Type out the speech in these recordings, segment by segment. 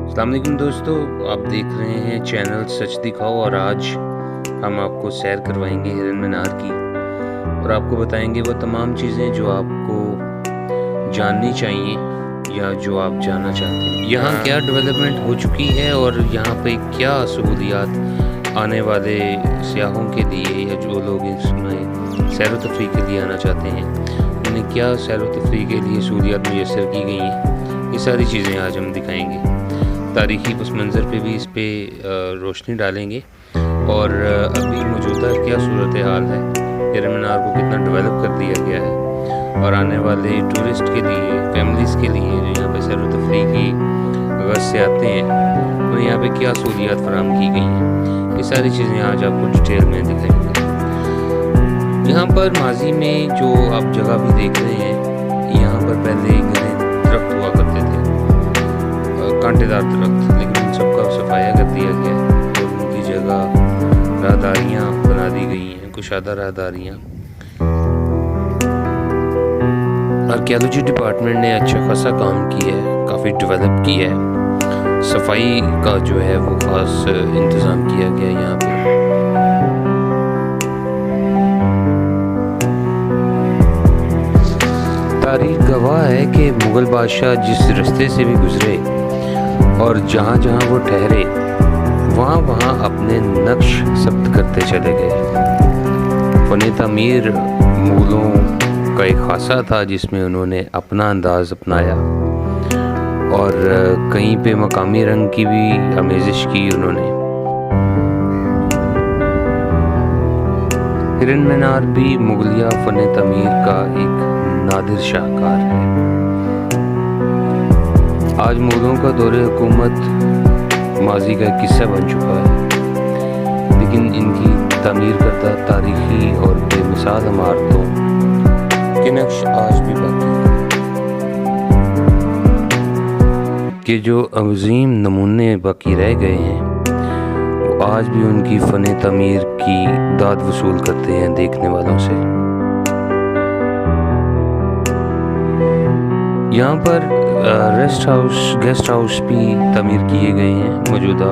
अस्सलाम वालेकुम दोस्तों, आप देख रहे हैं चैनल सच दिखाओ और आज हम आपको सैर करवाएंगे हिरन मीनार की और आपको बताएंगे वो तमाम चीज़ें जो आपको जाननी चाहिए या जो आप जानना चाहते हैं। यहाँ क्या डेवलपमेंट हो चुकी है और यहाँ पे क्या सहूलियात आने वाले सियाहों के लिए या जो लोग इसमें सैर व तफरीह के लिए आना चाहते हैं उन्हें क्या सैर व तफरीह के लिए सहूलियात मुयसर की गई हैं, ये सारी चीज़ें आज हम दिखाएंगे। तारीख़ी पस मंज़र पे भी इस पर रोशनी डालेंगे और अभी मौजूदा क्या सूरत हाल है, हिरन मीनार को कितना डेवलप कर दिया गया है और आने वाले टूरिस्ट के लिए, फैमिलीज़ के लिए जो यहाँ पे सैर व तफरीह की गरज से आते हैं तो यहाँ पे क्या सहूलियात फराहम की गई हैं, ये सारी चीज़ें आज आपको डिटेल में दिखाएंगे। यहाँ पर माजी में जो आप जगह भी देख रहे हैं, यहाँ पर पहले घने दरख्त हुआ करते थे, कांटेदार दरख्त, लेकिन इन सबका सफाया कर दिया गया है और उनकी जगह राहदारियाँ बना दी गई हैं, कुशादा राहदारियाँ। आर्कियोलॉजी डिपार्टमेंट ने अच्छा खासा काम किया है, काफ़ी डेवलप किया है, सफाई का जो है वो ख़ास इंतज़ाम किया गया है यहाँ पे। तारीख गवाह है कि मुग़ल बादशाह जिस रास्ते से भी गुज़रे और जहाँ जहाँ वो ठहरे वहाँ वहाँ अपने नक्श सब्त करते चले गए। फ़न तामीर मुग़लों का एक खासा था जिसमें उन्होंने अपना अंदाज़ अपनाया और कहीं पे मकामी रंग की भी आमेज़िश की उन्होंने। हिरन मीनार भी मुग़लिया फ़न तामीर का एक नादिर शाहकार है। आज मुग़लों का दौरे हुकूमत माजी का एक किस्सा बन चुका है, लेकिन इनकी तामीर करदा तारीख़ी और बेमिसाल इमारतों के नक्श आज भी बाकी हैं कि जो अज़ीम नमूने बाकी रह गए हैं वो आज भी उनकी फ़न तामीर की दाद वसूल करते हैं देखने वालों से। यहाँ पर गेस्ट हाउस भी तमीर किए गए हैं मौजूदा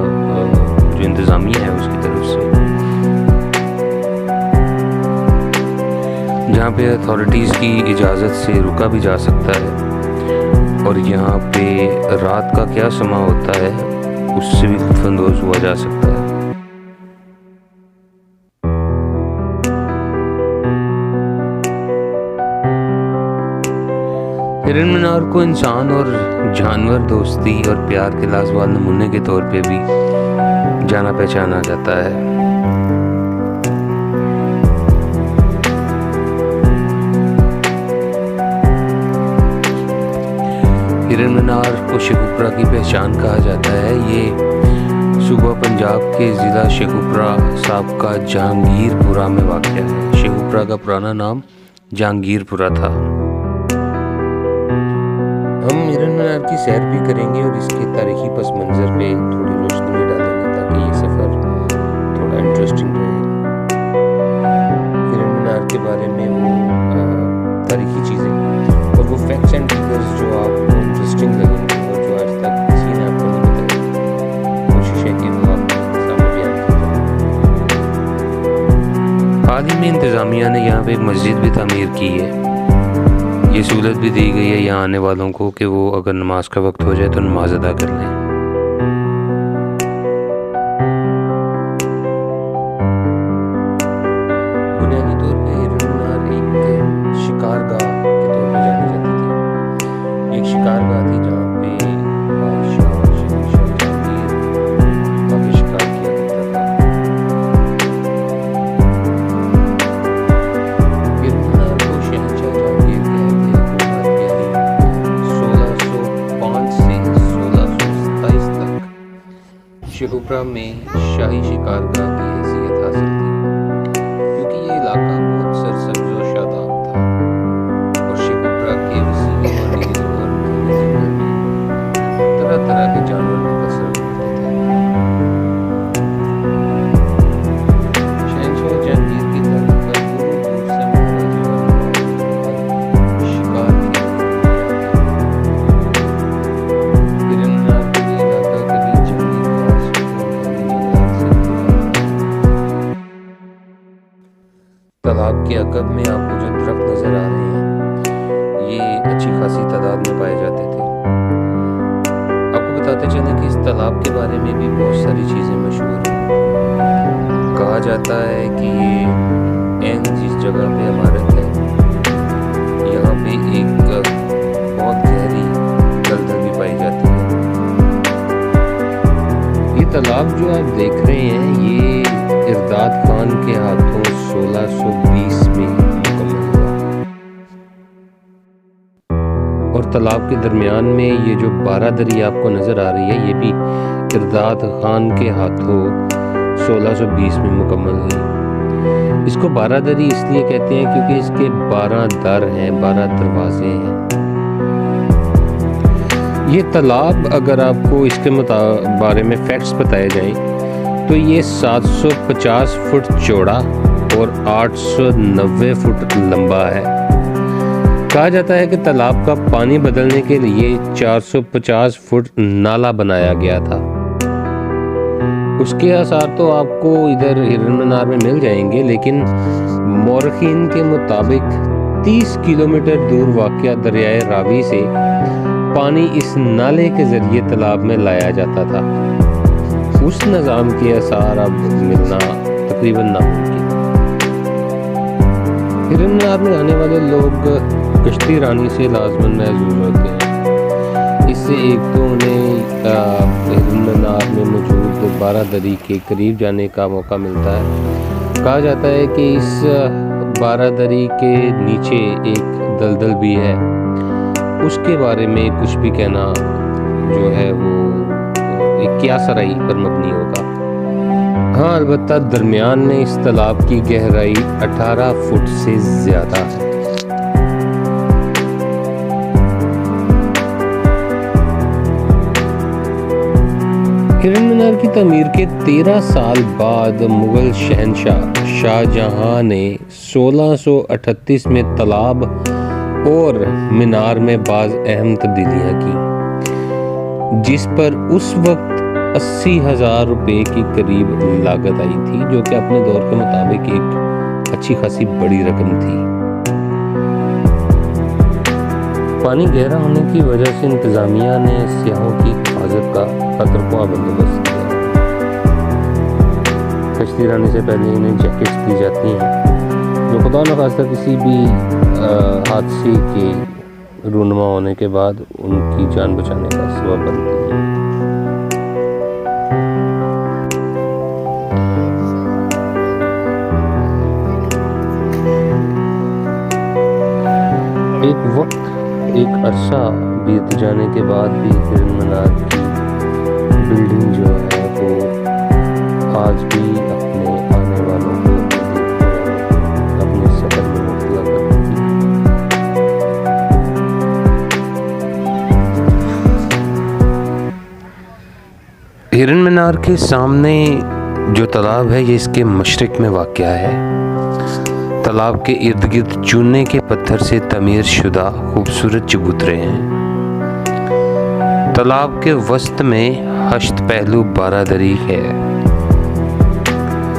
जो इंतज़ामिया है उसकी तरफ से, जहाँ पे अथॉरिटीज़ की इजाज़त से रुका भी जा सकता है और यहाँ पे रात का क्या समा होता है उससे भी लुत्फ़अंदोज़ हुआ जा सकता है। हिरन मीनार को इंसान और जानवर दोस्ती और प्यार के लाजवाब नमूने के तौर पे भी जाना पहचाना जाता है। हिरन मीनार को शेखुपुरा की पहचान कहा जाता है। ये सूबा पंजाब के ज़िला शेखुपुरा साहब का जहांगीरपुरा में वाक़ है। शेखुपुरा का पुराना नाम जहांगीरपुरा था। हम हिरन मीनार की सैर भी करेंगे और इसके तारीख़ी पस मंज़र पे थोड़ी रोशनी भी डालेंगे ताकि ये सफ़र थोड़ा इंटरेस्टिंग रहे। हिरन मीनार के बारे में वो तारीख़ी चीज़ें और वो फैक्ट्स एंड फिगर्स जो आपको इंटरेस्टिंग लगेंगे और जो आज तक किसी ने आपको नहीं बताया, कोशिश है कि वो आपके सामने बयान की जाए। हाल ही में इंतज़ामिया ने यहाँ पे एक मस्जिद भी तामीर की है। ये सहूलत भी दी गई है यहाँ आने वालों को कि वो अगर नमाज का वक्त हो जाए तो नमाज अदा कर लें। बुनियादी तौर पे हिरन मीनार एक शिकारगाह के तौर पे जानी जाती थी। एक शिकारगाह थी जहाँ पे बादशाह शहंशाह जहांगीर काफ़ी शिकार किया करता था। हिरन मीनार को शहंशाह जहांगीर 1605 से 1627 तक शेखुपुरा में शाही शिकारगाह की हैसियत हासिल थी, क्योंकि ये इलाका बहुत सरसब्ज़ और शादाब था और शेखुपुरा के वसीम और नील और घने जंगल में तरह तरह के जानवर मुंतशिर रहते थे। शहंशाह जहांगीर की तरफ पर दूर दूर से शिकार हिरन मीनार के इलाका के अकब में आपको जो दरख्त नज़र आ रहे हैं ये अच्छी खासी तादाद में पाए जाते थे। आपको बताते चलें कि इस तालाब के बारे में भी बहुत सारी चीज़ें मशहूर हैं। कहा जाता है कि ये एन जिस जगह पे इमारत है यहाँ पे एक बहुत गहरी दलदल भी पाई जाती है। ये तालाब जो आप देख रहे हैं ये इरदाद खान के हाथों 1620 में मुकम्मल हुआ और तालाब के दरमियान में ये जो बारादरी आपको नज़र आ रही है ये भी इरदाद खान के हाथों 1620 में मुकम्मल हुई। इसको बारादरी इसलिए कहते हैं क्योंकि इसके 12 दर हैं, 12 दरवाजे हैं। ये तालाब अगर आपको इसके बारे में फैक्ट्स बताए जाएं तो ये 750 फुट चौड़ा और 890 फुट लंबा है। कहा जाता है कि तालाब का पानी बदलने के लिए 450 फुट नाला बनाया गया था। उसके आसार तो आपको इधर हिरन मीनार में मिल जाएंगे, लेकिन मौरखीन के मुताबिक 30 किलोमीटर दूर वाक़या दरियाए रावी से पानी इस नाले के ज़रिए तालाब में लाया जाता था। उस निज़ाम के आसार अब मिलना तकरीबन नामुमकिन। हिरन मीनार में आने वाले लोग कश्ती रानी से लाजमन महजूज होते हैं। इससे एक तो उन्हें हिरन मीनार में मौजूद बारादरी के करीब जाने का मौका मिलता है। कहा जाता है कि इस बारादरी के नीचे एक दलदल भी है, उसके बारे में कुछ भी कहना जो है वो एक क्या सराई पर मबनी होगा। हाँ, अलबत्ता दरमियान में इस तालाब की गहराई 18 फुट से ज़्यादा है। हिरन मीनार की तमीर के 13 साल बाद मुगल शहनशाह शाहजहां ने 1638 में तालाब और मीनार में बाज़ अहम तब्दीलियाँ की, जिस पर उस वक्त 80,000 रुपये की करीब लागत आई थी, जो कि अपने दौर के मुताबिक एक अच्छी खासी बड़ी रकम थी। पानी गहरा होने की वजह से इंतज़ामिया ने सियाहों की हिफाजत का खतरख्वाह बंदोबस्त किया। कश्ती रानी से पहले इन्हें जैकेट्स दी जाती हैं, जो खुदा न खास्ता किसी भी हादसे के रूनुमा होने के बाद उनकी जान बचाने का सबब बनती है। एक वक्त, एक अरसा बीत जाने के बाद भी हिरन मीनार की बिल्डिंग जो है वो आज भी अपने आने वालों को अपने सफर में मुब्तला करती है। हिरन मीनार के सामने जो तालाब है ये इसके मशरिक में वाक़या है। तालाब के इर्द गिर्द चूने के पत्थर से तमीर शुदा खूबसूरत चबूतरे हैं। तालाब के वस्त में हश्त पहलू बारादरी है।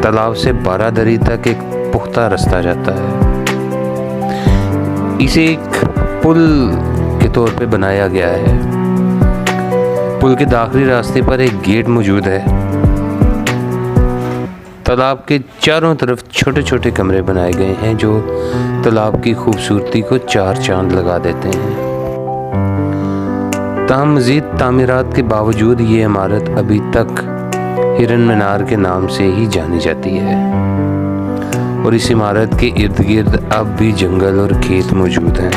तालाब से बारादरी तक एक पुख्ता रास्ता जाता है। इसे एक पुल के तौर पे बनाया गया है। पुल के दाखिली रास्ते पर एक गेट मौजूद है। तालाब के चारों तरफ छोटे छोटे कमरे बनाए गए हैं, जो तालाब की खूबसूरती को चार चांद लगा देते हैं। ताहम मज़ीद तामीरात के बावजूद ये इमारत अभी तक हिरन मीनार के नाम से ही जानी जाती है और इस इमारत के इर्द गिर्द अब भी जंगल और खेत मौजूद हैं।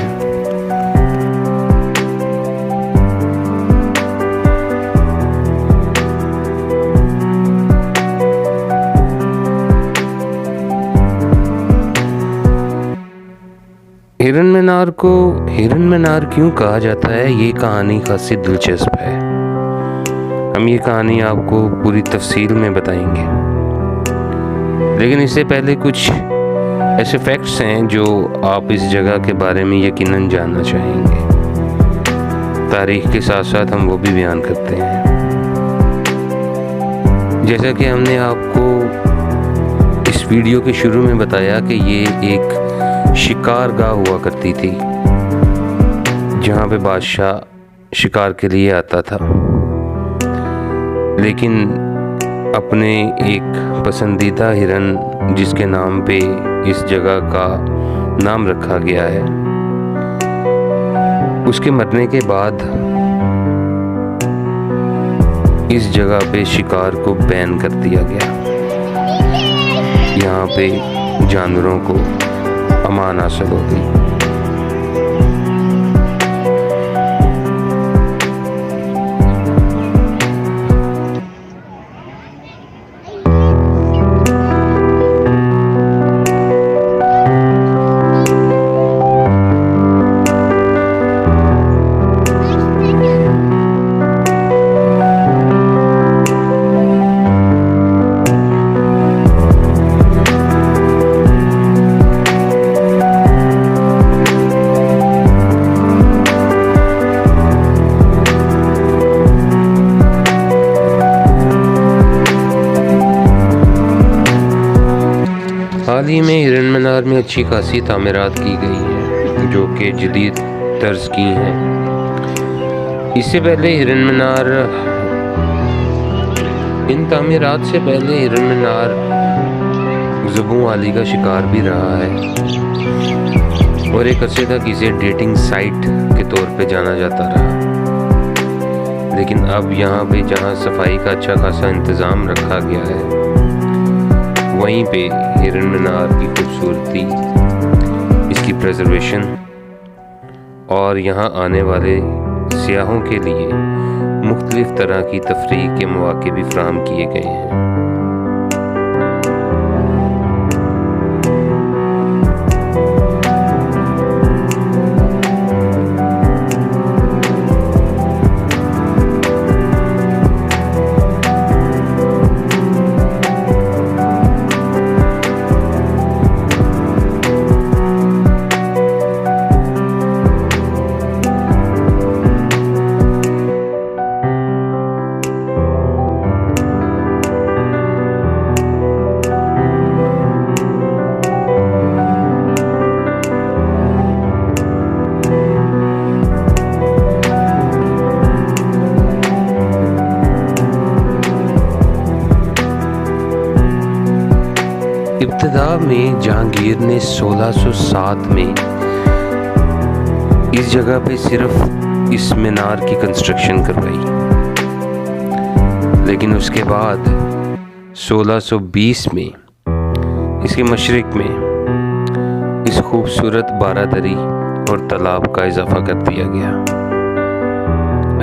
हिरन मीनार को हिरन मीनार क्यों कहा जाता है, ये कहानी खासी दिलचस्प है। हम ये कहानी आपको पूरी तफसील में बताएंगे, लेकिन इससे पहले कुछ ऐसे फैक्ट्स हैं जो आप इस जगह के बारे में यकीनन जानना चाहेंगे। तारीख के साथ साथ हम वो भी बयान करते हैं। जैसा कि हमने आपको इस वीडियो के शुरू में बताया कि ये एक शिकारगाह हुआ करती थी जहाँ पे बादशाह शिकार के लिए आता था, लेकिन अपने एक पसंदीदा हिरन जिसके नाम पे इस जगह का नाम रखा गया है, उसके मरने के बाद इस जगह पे शिकार को बैन कर दिया गया। यहाँ पे जानवरों को अमान हासिल हो गई। हाल ही में हिरन मीनार में अच्छी खासी तामीरात की गई हैं जो कि जदीद तर्ज की हैं। इससे पहले हिरन मीनार, इन तामीरात से पहले हिरन मीनार ज़ुबों वाली का शिकार भी रहा है और एक अरसे तक इसे डेटिंग साइट के तौर पे जाना जाता रहा। लेकिन अब यहाँ पे जहाँ सफाई का अच्छा खासा इंतज़ाम रखा गया है, वहीं पे हिरन मीनार की खूबसूरती, इसकी प्रिजर्वेशन और यहाँ आने वाले सियाहों के लिए मुख्तलिफ तरह की तफरीह के मौके भी फराहम किए गए हैं। इब्तिदा में जहांगीर ने 1607 में इस जगह पे सिर्फ इस मीनार की कंस्ट्रक्शन करवाई, लेकिन उसके बाद 1620 में इसके मशरिक में इस खूबसूरत बारादरी और तालाब का इजाफा कर दिया गया।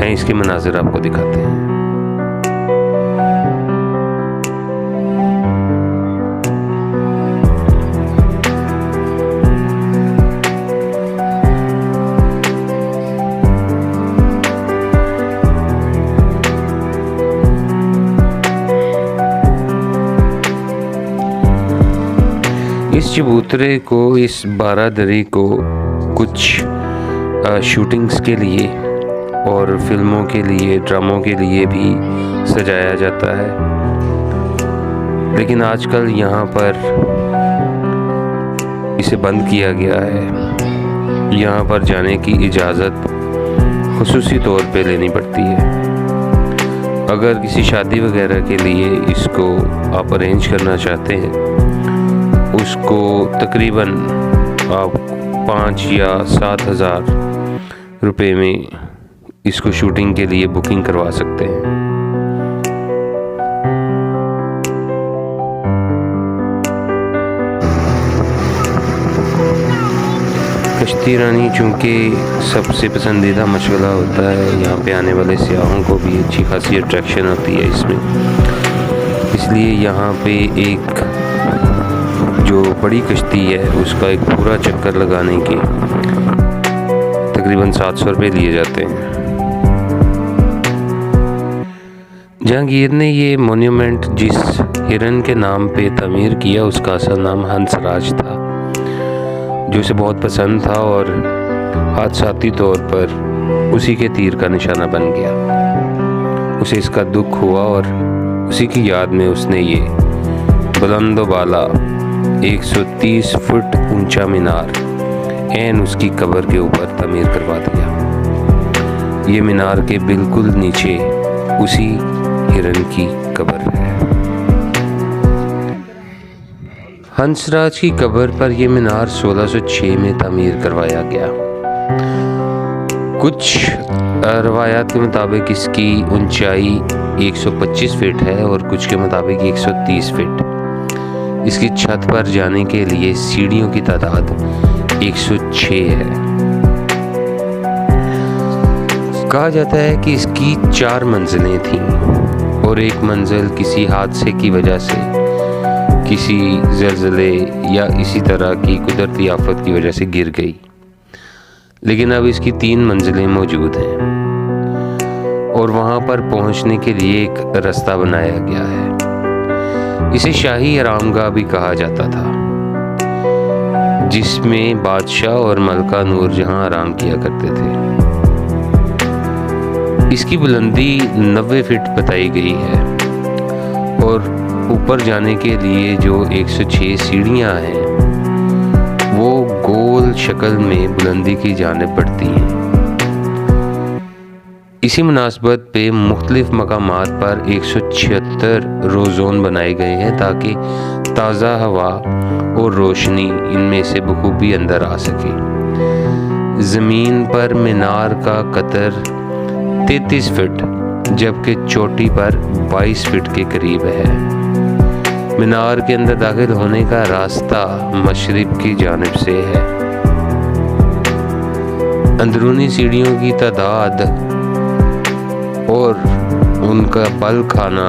आइए इसके मनाज़िर आपको दिखाते हैं। इस चबूतरे को, इस बारादरी को कुछ शूटिंग्स के लिए और फिल्मों के लिए, ड्रामों के लिए भी सजाया जाता है, लेकिन आजकल यहाँ पर इसे बंद किया गया है। यहाँ पर जाने की इजाज़त खुसूसी तौर पे लेनी पड़ती है। अगर किसी शादी वगैरह के लिए इसको आप अरेंज करना चाहते हैं, उसको तकरीबन आप 5 या 7 हज़ार रुपये में इसको शूटिंग के लिए बुकिंग करवा सकते हैं। कश्ती रानी चूँकि सबसे पसंदीदा मशगला होता है, यहाँ पे आने वाले सियाहों को भी अच्छी खासी अट्रैक्शन होती है इसमें, इसलिए यहाँ पे एक जो बड़ी कश्ती है उसका एक पूरा चक्कर लगाने के तकरीबन 700 रुपये लिए जाते हैं। जहांगीर ने ये मोन्यूमेंट जिस हिरन के नाम पे तमीर किया, उसका असल नाम हंसराज था, जो उसे बहुत पसंद था और हादसाती तौर पर उसी के तीर का निशाना बन गया। उसे इसका दुख हुआ और उसी की याद में उसने ये बुलंदोबाला 130 फुट ऊंचा मीनार ऐन उसकी कब्र के ऊपर तमीर करवा दिया। ये मीनार के बिल्कुल नीचे उसी हिरन की कब्र है। हंसराज की कब्र पर यह मीनार 1606 में तमीर करवाया गया। कुछ रवायात के मुताबिक इसकी ऊंचाई 125 फीट है और कुछ के मुताबिक 130 फीट। इसकी छत पर जाने के लिए सीढ़ियों की तादाद 106 है। कहा जाता है कि इसकी 4 मंजिलें थीं और एक मंजिल किसी हादसे की वजह से, किसी ज़लज़ले या इसी तरह की कुदरती आफत की वजह से गिर गई, लेकिन अब इसकी 3 मंजिलें मौजूद हैं और वहाँ पर पहुँचने के लिए एक रास्ता बनाया गया है। इसे शाही आरामगाह भी कहा जाता था, जिसमें बादशाह और मलका नूरजहां आराम किया करते थे। इसकी बुलंदी 90 फीट बताई गई है और ऊपर जाने के लिए जो 106 सीढ़ियाँ हैं वो गोल शक्ल में बुलंदी की जानिब बढ़ती हैं। इसी मुनासबत पे मुख्तलिफ मकामात पर 176 रोज़ोन बनाए गए हैं ताकि ताज़ा हवा और रोशनी इनमें से बखूबी अंदर आ सके। ज़मीन पर मीनार का कतर 33 फीट जबकि चोटी पर 22 फीट के करीब है। मीनार के अंदर दाखिल होने का रास्ता मशरिक की जानिब से है। अंदरूनी सीढ़ियों की तादाद और उनका पल खाना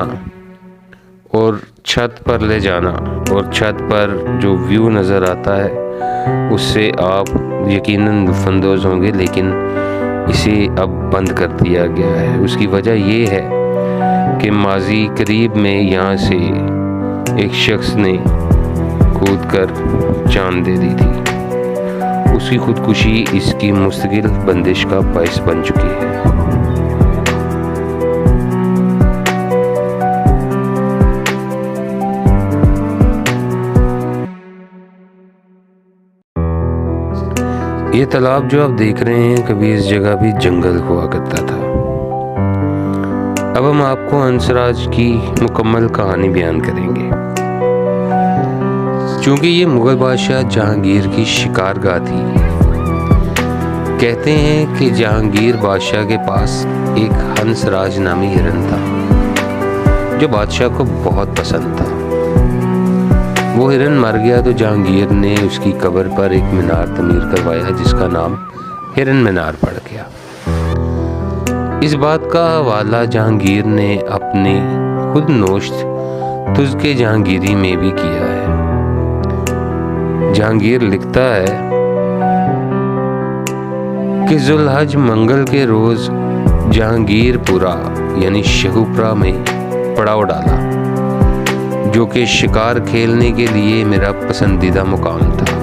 और छत पर ले जाना और छत पर जो व्यू नज़र आता है उससे आप यकीनन लुत्फ़अंदोज़ होंगे, लेकिन इसे अब बंद कर दिया गया है। उसकी वजह ये है कि माजी करीब में यहाँ से एक शख्स ने कूदकर जान दे दी थी। उसकी खुदकुशी इसकी मुस्तकिल बंदिश का बाइस बन चुकी है। ये तालाब जो आप देख रहे हैं कभी इस जगह भी जंगल हुआ करता था। अब हम आपको हंसराज की मुकम्मल कहानी बयान करेंगे। चूँकि ये मुग़ल बादशाह जहांगीर की शिकारगाह थी। कहते हैं कि जहांगीर बादशाह के पास एक हंसराज नामी हिरन था जो बादशाह को बहुत पसंद था। वो हिरन मर गया तो जहांगीर ने उसकी कब्र पर एक मीनार तमीर करवाया जिसका नाम हिरन मीनार पड़ गया। इस बात का हवाला जहांगीर ने अपनी खुद नोश्त तुज़्के जहांगीरी में भी किया है। जहांगीर लिखता है कि ज़ुल्हज मंगल के रोज़ जहांगीरपुरा यानी शहूपुरा में पड़ाव डाला, जो कि शिकार खेलने के लिए मेरा पसंदीदा मुकाम था।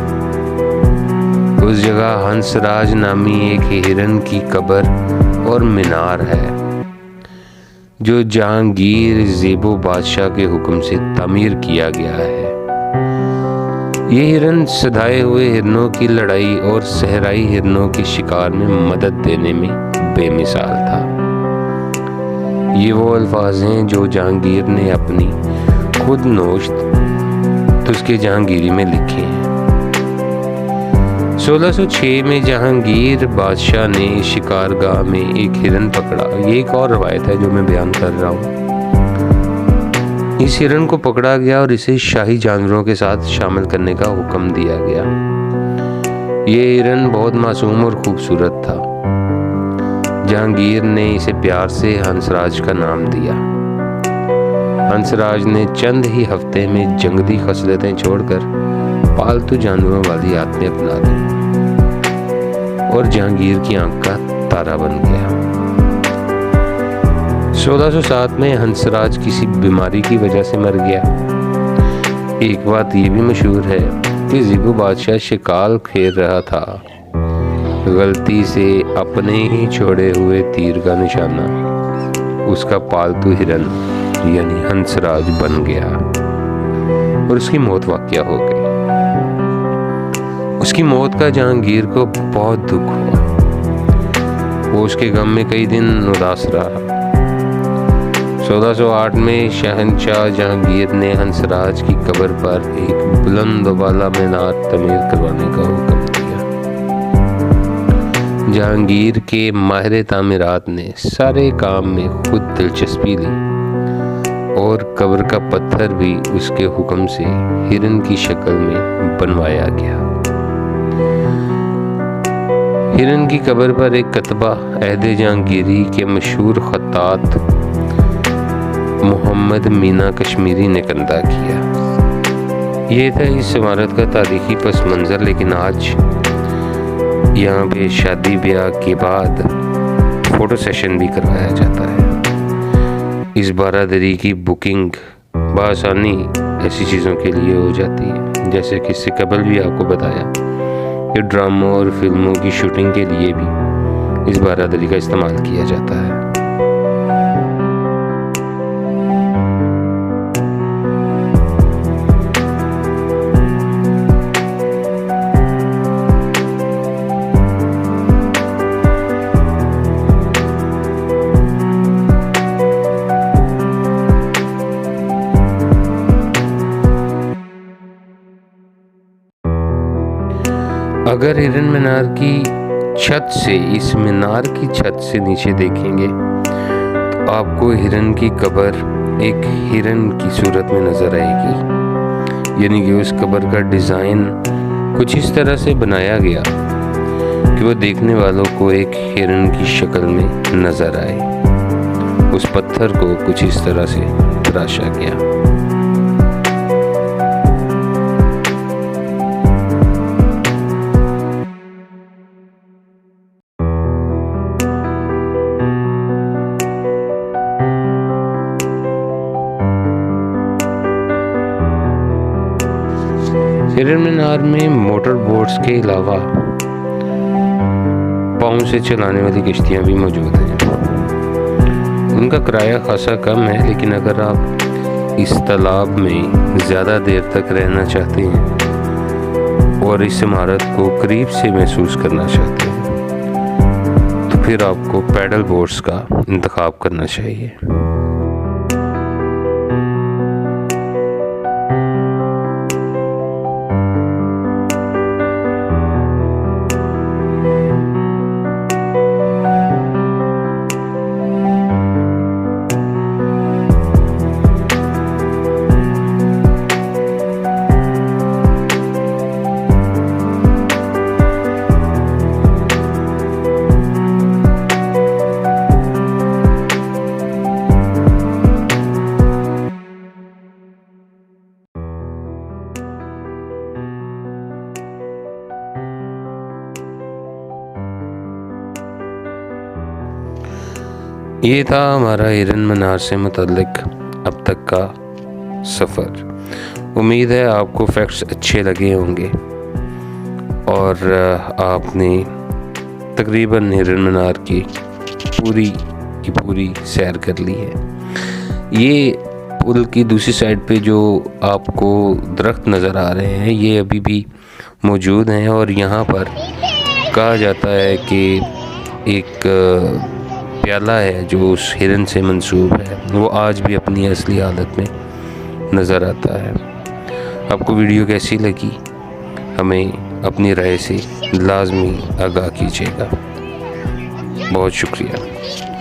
उस जगह हंसराज नामी एक हिरन की कब्र और मीनार है जो जहांगीर ज़ेबो बादशाह के हुक्म से तामीर किया गया है। ये हिरन सधाए हुए हिरनों की लड़ाई और सहराई हिरनों के शिकार में मदद देने में बेमिसाल था। ये वो अल्फाज हैं जो जहांगीर ने अपनी खुद नोश्त तुज़्के जहांगीरी में लिखे हैं। 1606 में जहांगीर बादशाह ने शिकारगाह में एक हिरन पकड़ा। ये एक और रवायत है जो मैं बयान कर रहा हूँ। इस हिरन को पकड़ा गया और इसे शाही जानवरों के साथ शामिल करने का हुक्म दिया गया। ये हिरन बहुत मासूम और खूबसूरत था। जहांगीर ने इसे प्यार से हंसराज का नाम दिया। हंसराज ने चंद ही हफ्ते में जंगली खसलतें छोड़कर पालतू जानवरों वाली आदतें अपना दी और जहांगीर की आंख का तारा बन गया। 1607 में हंसराज किसी बीमारी की वजह से मर गया। एक बात ये भी मशहूर है कि ज़ेबो बादशाह शिकार खेल रहा था। गलती से अपने ही छोड़े हुए तीर का निशाना उसका पालतू हिरन यानी हंसराज बन गया। और उसकी मौत वाक़या हो गई। उसकी मौत का जहांगीर को बहुत दुख हुआ। वो उसके गम में कई दिन उदास रहा। 1608 में शहंशाह जहांगीर ने हंसराज की कब्र पर एक बुलंद वाला मीनार तमीर करवाने का हुक्म दिया। जहांगीर के माहिर तामीरात ने सारे काम में खुद दिलचस्पी ली और कब्र का पत्थर भी उसके हुक्म से हिरन की शक्ल में बनवाया गया। हिरन की कब्र पर एक कतबा अहद जहांगीरी के मशहूर खत्तात मोहम्मद मीना कश्मीरी ने कंधा किया। ये था इस इमारत का तारीखी पस मंज़र। लेकिन आज यहाँ पे शादी ब्याह के बाद फ़ोटो सेशन भी करवाया जाता है। इस बारादरी की बुकिंग बआसानी ऐसी चीज़ों के लिए हो जाती है, जैसे कि इससे कबल भी आपको बताया कि ड्रामों और फिल्मों की शूटिंग के लिए भी इस बारादरी का इस्तेमाल किया जाता है। अगर हिरन मीनार की छत से, इस मीनार की छत से नीचे देखेंगे तो आपको हिरन की कब्र एक हिरन की सूरत में नज़र आएगी। यानी कि उस कब्र का डिज़ाइन कुछ इस तरह से बनाया गया कि वो देखने वालों को एक हिरन की शक्ल में नज़र आए। उस पत्थर को कुछ इस तरह से तराशा गया। हिरन मीनार में मोटर बोट्स के अलावा पाँव से चलाने वाली किश्तियाँ भी मौजूद हैं। उनका किराया खासा कम है, लेकिन अगर आप इस तालाब में ज़्यादा देर तक रहना चाहते हैं और इस इमारत को करीब से महसूस करना चाहते हैं तो फिर आपको पैडल बोट्स का इंतखाब करना चाहिए। ये था हमारा हिरन मीनार से मुतल्लिक अब तक का सफ़र। उम्मीद है आपको फैक्ट्स अच्छे लगे होंगे और आपने तकरीबन हिरन मीनार की पूरी सैर कर ली है। ये पुल की दूसरी साइड पे जो आपको दरख्त नज़र आ रहे हैं ये अभी भी मौजूद हैं और यहाँ पर कहा जाता है कि एक प्याला है जो उस हिरन से मंसूब है, वो आज भी अपनी असली हालत में नज़र आता है। आपको वीडियो कैसी लगी हमें अपनी राय से लाजमी आगाह कीजिएगा। बहुत शुक्रिया।